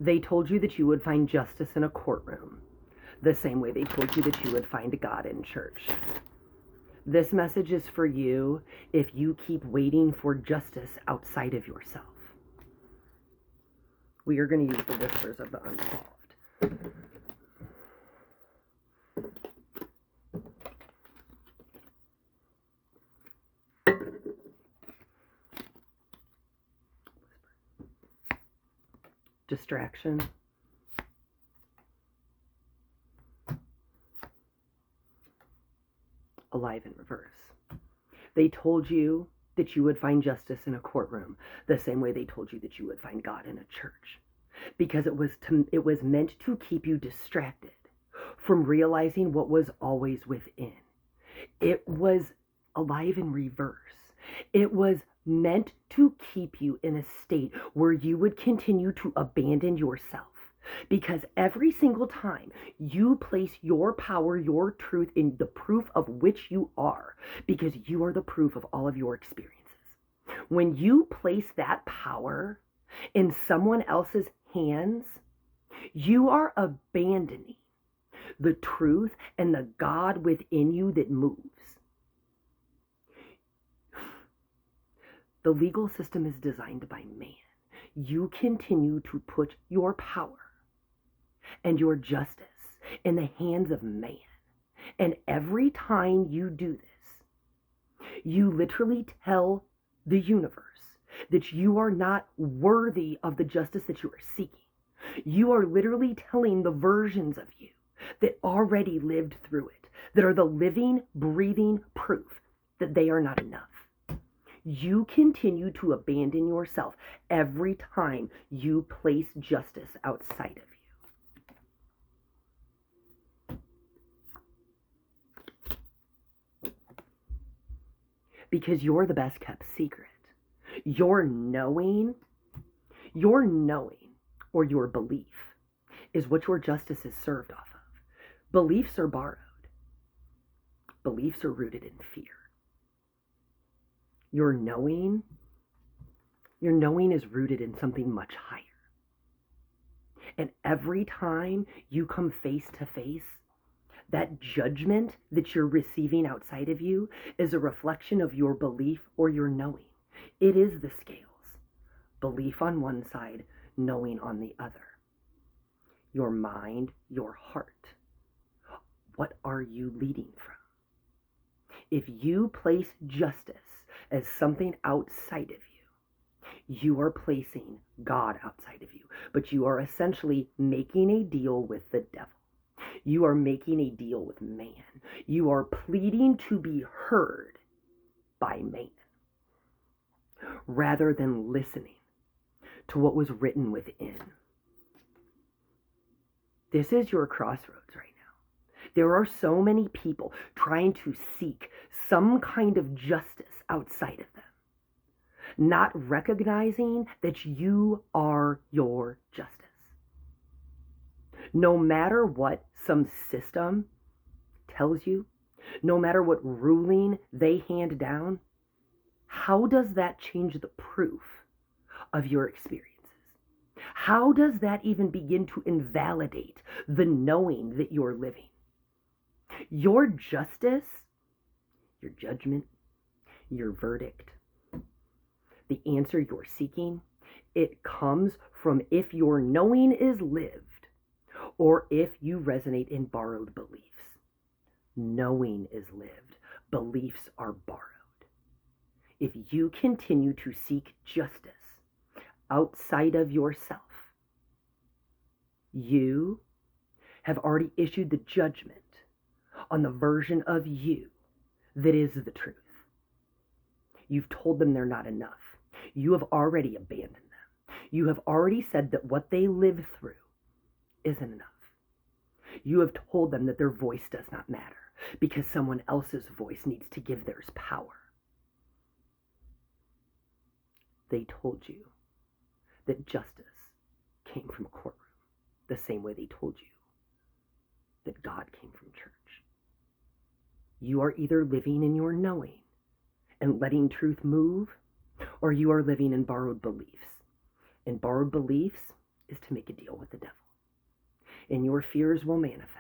They told you that you would find justice in a courtroom, the same way they told you that you would find God in church. This message is for you if you keep waiting for justice outside of yourself. We are going to use the whispers of the unsolved. Distraction. Alive in reverse. They told you that you would find justice in a courtroom, the same way they told you that you would find God in a church. Because it was meant to keep you distracted from realizing what was always within. It was alive in reverse. It was meant to keep you in a state where you would continue to abandon yourself. Because every single time you place your power, your truth in the proof of which you are, because you are the proof of all of your experiences. When you place that power in someone else's hands, you are abandoning the truth and the God within you that moves. The legal system is designed by man. You continue to put your power and your justice in the hands of man. And every time you do this, you literally tell the universe that you are not worthy of the justice that you are seeking. You are literally telling the versions of you that already lived through it, that are the living, breathing proof that they are not enough. You continue to abandon yourself every time you place justice outside of you. Because you're the best kept secret. Your knowing or your belief is what your justice is served off of. Beliefs are borrowed. Beliefs are rooted in fear. Your knowing is rooted in something much higher. And every time you come face to face, that judgment that you're receiving outside of you is a reflection of your belief or your knowing. It is the scales. Belief on one side, knowing on the other. Your mind, your heart. What are you leading from? If you place justice as something outside of you, you are placing God outside of you. But you are essentially making a deal with the devil. You are making a deal with man. You are pleading to be heard by man, rather than listening to what was written within. This is your crossroads right now. There are so many people trying to seek some kind of justice outside of them, not recognizing that you are your justice. No matter what some system tells you, no matter what ruling they hand down, how does that change the proof of your experiences? How does that even begin to invalidate the knowing that you're living? Your justice, your judgment, your verdict, the answer you're seeking, it comes from if your knowing is lived or if you resonate in borrowed beliefs. Knowing is lived. Beliefs are borrowed. If you continue to seek justice outside of yourself, you have already issued the judgment on the version of you that is the truth. You've told them they're not enough. You have already abandoned them. You have already said that what they live through isn't enough. You have told them that their voice does not matter because someone else's voice needs to give theirs power. They told you that justice came from a courtroom, the same way they told you that God came from church. You are either living in your knowing and letting truth move, or you are living in borrowed beliefs. And borrowed beliefs is to make a deal with the devil. And your fears will manifest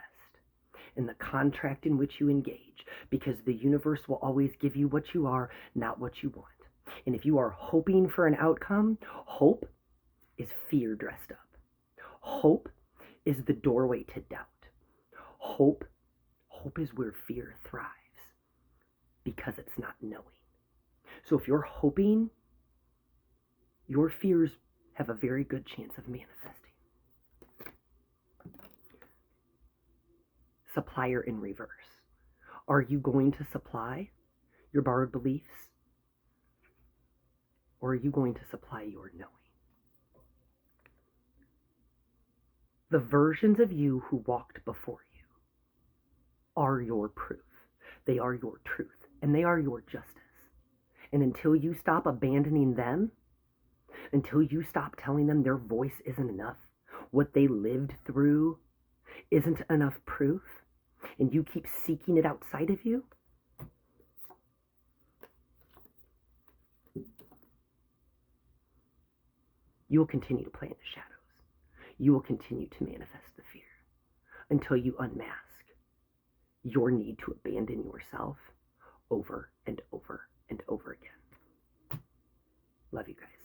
in the contract in which you engage, because the universe will always give you what you are, not what you want. And if you are hoping for an outcome, hope is fear dressed up. Hope is the doorway to doubt. Hope is where fear thrives, because it's not knowing. So if you're hoping, your fears have a very good chance of manifesting. Supplier in reverse. Are you going to supply your borrowed beliefs? Or are you going to supply your knowing? The versions of you who walked before you are your proof. They are your truth, and they are your justice. And until you stop abandoning them, until you stop telling them their voice isn't enough, what they lived through isn't enough proof, and you keep seeking it outside of you, you will continue to play in the shadows. You will continue to manifest the fear until you unmask your need to abandon yourself over and over and over again. Love you guys.